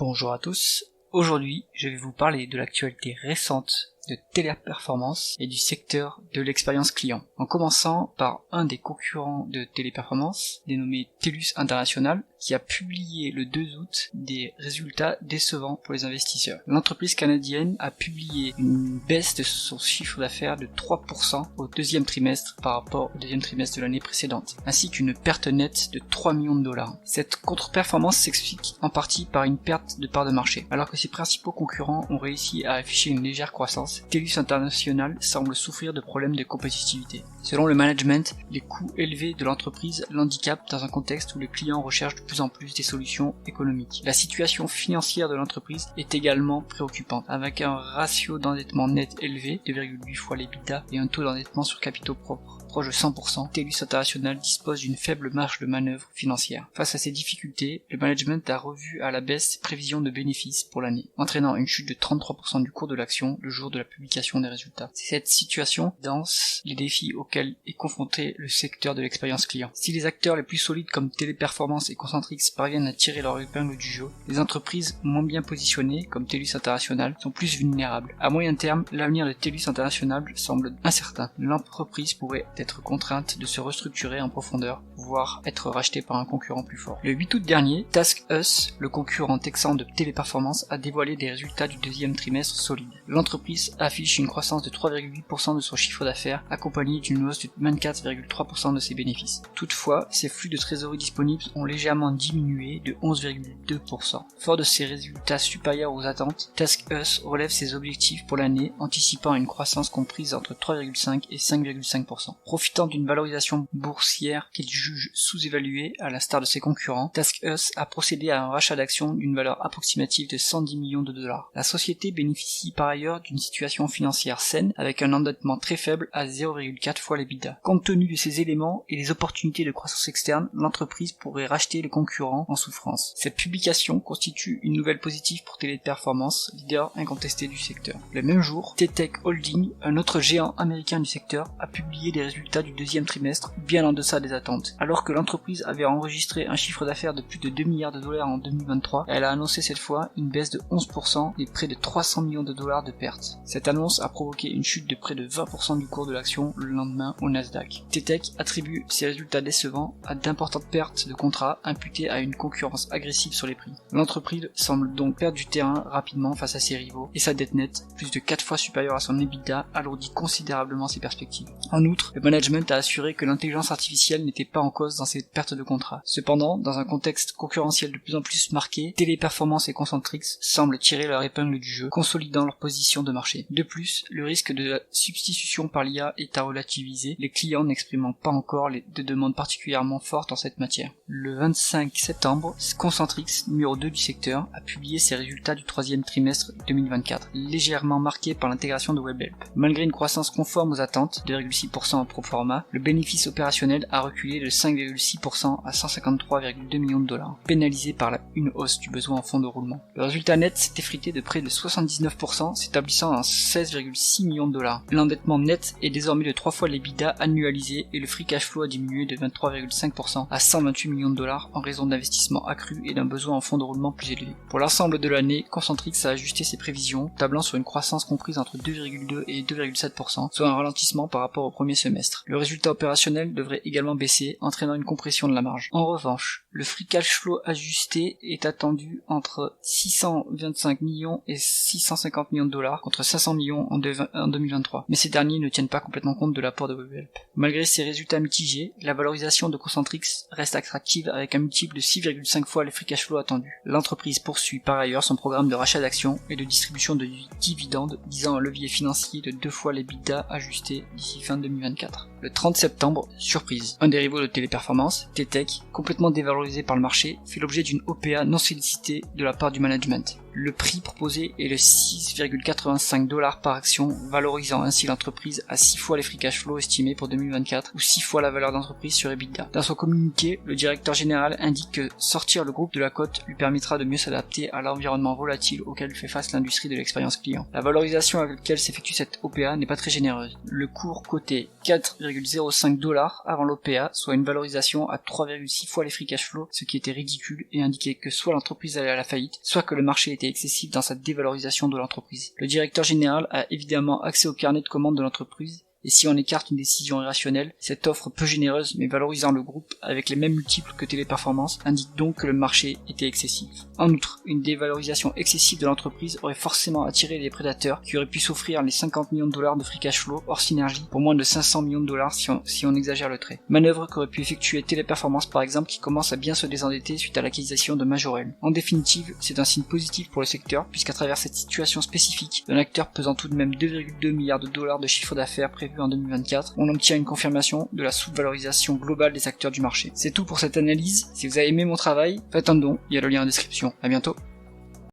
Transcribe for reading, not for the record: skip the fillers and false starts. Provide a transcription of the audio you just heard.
Bonjour à tous, aujourd'hui je vais vous parler de l'actualité récente de Téléperformance et du secteur de l'expérience client. En commençant par un des concurrents de Téléperformance, dénommé TELUS International, qui a publié le 2 août des résultats décevants pour les investisseurs. L'entreprise canadienne a publié une baisse de son chiffre d'affaires de 3% au deuxième trimestre par rapport au deuxième trimestre de l'année précédente, ainsi qu'une perte nette de 3 millions de dollars. Cette contre-performance s'explique en partie par une perte de part de marché. Alors que ses principaux concurrents ont réussi à afficher une légère croissance, TELUS International semble souffrir de problèmes de compétitivité. Selon le management, les coûts élevés de l'entreprise l'handicapent dans un contexte où les clients recherchent de plus en plus des solutions économiques. La situation financière de l'entreprise est également préoccupante, avec un ratio d'endettement net élevé, 2,8 fois l'EBITDA, et un taux d'endettement sur capitaux propres proche de 100%, TELUS International dispose d'une faible marge de manœuvre financière. Face à ces difficultés, le management a revu à la baisse ses prévisions de bénéfices pour l'année, entraînant une chute de 33% du cours de l'action le jour de la publication des résultats. Cette situation danse les défis auxquels est confronté le secteur de l'expérience client. Si les acteurs les plus solides comme Téléperformance et Concentrix parviennent à tirer leur épingle du jeu, les entreprises moins bien positionnées comme TELUS International sont plus vulnérables. À moyen terme, l'avenir de TELUS International semble incertain. L'entreprise pourrait être contrainte de se restructurer en profondeur, voire être rachetée par un concurrent plus fort. Le 8 août dernier, TaskUs, le concurrent texan de Téléperformance, a dévoilé des résultats du deuxième trimestre solides. L'entreprise affiche une croissance de 3,8% de son chiffre d'affaires, accompagnée d'une hausse de 24,3% de ses bénéfices. Toutefois, ses flux de trésorerie disponibles ont légèrement diminué de 11,2%. Fort de ces résultats supérieurs aux attentes, TaskUs relève ses objectifs pour l'année, anticipant une croissance comprise entre 3,5 et 5,5%. Profitant d'une valorisation boursière qu'il juge sous-évaluée à l'instar de ses concurrents, TaskUs a procédé à un rachat d'actions d'une valeur approximative de 110 millions de dollars. La société bénéficie par ailleurs d'une situation financière saine avec un endettement très faible à 0,4 fois l'EBITDA. Compte tenu de ces éléments et les opportunités de croissance externe, l'entreprise pourrait racheter les concurrents en souffrance. Cette publication constitue une nouvelle positive pour Téléperformance, leader incontesté du secteur. Le même jour, TTEC Holding, un autre géant américain du secteur, a publié des résultats du deuxième trimestre bien en deçà des attentes. Alors que l'entreprise avait enregistré un chiffre d'affaires de plus de 2 milliards de dollars en 2023, elle a annoncé cette fois une baisse de 11% et près de 300 millions de dollars de pertes. Cette annonce a provoqué une chute de près de 20% du cours de l'action le lendemain au Nasdaq. TTEC attribue ces résultats décevants à d'importantes pertes de contrats imputées à une concurrence agressive sur les prix. L'entreprise semble donc perdre du terrain rapidement face à ses rivaux et sa dette nette, plus de 4 fois supérieure à son EBITDA, alourdit considérablement ses perspectives. En outre, le management a assuré que l'intelligence artificielle n'était pas en cause dans ces pertes de contrats. Cependant, dans un contexte concurrentiel de plus en plus marqué, Téléperformance et Concentrix semblent tirer leur épingle du jeu, consolidant leur position de marché. De plus, le risque de la substitution par l'IA est à relativiser, les clients n'exprimant pas encore de demandes particulièrement fortes en cette matière. Le 25 septembre, Concentrix, numéro 2 du secteur, a publié ses résultats du troisième trimestre 2024, légèrement marqués par l'intégration de WebHelp. Malgré une croissance conforme aux attentes, 2,6% en pro forma, le bénéfice opérationnel a reculé de 5,6% à 153,2 millions de dollars, pénalisé par une hausse du besoin en fonds de roulement. Le résultat net s'est effrité de près de 79%, s'établissant à 16,6 millions de dollars. L'endettement net est désormais de 3 fois l'EBITDA annualisé et le free cash flow a diminué de 23,5% à 128 millions de dollars en raison d'investissements accrus et d'un besoin en fonds de roulement plus élevé. Pour l'ensemble de l'année, Concentrix a ajusté ses prévisions, tablant sur une croissance comprise entre 2,2 et 2,7%, soit un ralentissement par rapport au premier semestre. Le résultat opérationnel devrait également baisser, entraînant une compression de la marge. En revanche, le free cash flow ajusté est attendu entre 625 millions et 650 millions de dollars contre 500 millions en 2023, mais ces derniers ne tiennent pas complètement compte de l'apport de WebHelp. Malgré ces résultats mitigés, la valorisation de Concentrix reste attractive avec un multiple de 6,5 fois le free cash flow attendu. L'entreprise poursuit par ailleurs son programme de rachat d'actions et de distribution de dividendes visant un levier financier de 2 fois l'EBITDA ajusté d'ici fin 2024. Le 30 septembre, surprise, un des rivaux de Téléperformance, TTEC, complètement dévalorisé par le marché, fait l'objet d'une OPA non sollicitée de la part du management. Le prix proposé est de 6,85 $ par action, valorisant ainsi l'entreprise à 6 fois les free cash flow estimés pour 2024 ou 6 fois la valeur d'entreprise sur EBITDA. Dans son communiqué, le directeur général indique que sortir le groupe de la cote lui permettra de mieux s'adapter à l'environnement volatile auquel fait face l'industrie de l'expérience client. La valorisation à laquelle s'effectue cette OPA n'est pas très généreuse. Le cours coté 4,5 $1,05 avant l'OPA, soit une valorisation à 3,6 fois les free cash flow, ce qui était ridicule et indiquait que soit l'entreprise allait à la faillite, soit que le marché était excessif dans sa dévalorisation de l'entreprise. Le directeur général a évidemment accès au carnet de commandes de l'entreprise, et si on écarte une décision irrationnelle, cette offre peu généreuse mais valorisant le groupe avec les mêmes multiples que Téléperformance indique donc que le marché était excessif. En outre, une dévalorisation excessive de l'entreprise aurait forcément attiré les prédateurs qui auraient pu s'offrir les $50 millions de free cash flow hors synergie pour moins de $500 millions si on exagère le trait. Manœuvre qu'aurait pu effectuer Téléperformance par exemple qui commence à bien se désendetter suite à l'acquisition de Majorel. En définitive, c'est un signe positif pour le secteur puisqu'à travers cette situation spécifique, d'un acteur pesant tout de même $2,2 milliards de chiffre d'affaires prévu en 2024, on obtient une confirmation de la sous-valorisation globale des acteurs du marché. C'est tout pour cette analyse. Si vous avez aimé mon travail, faites un don, il y a le lien en description. À bientôt.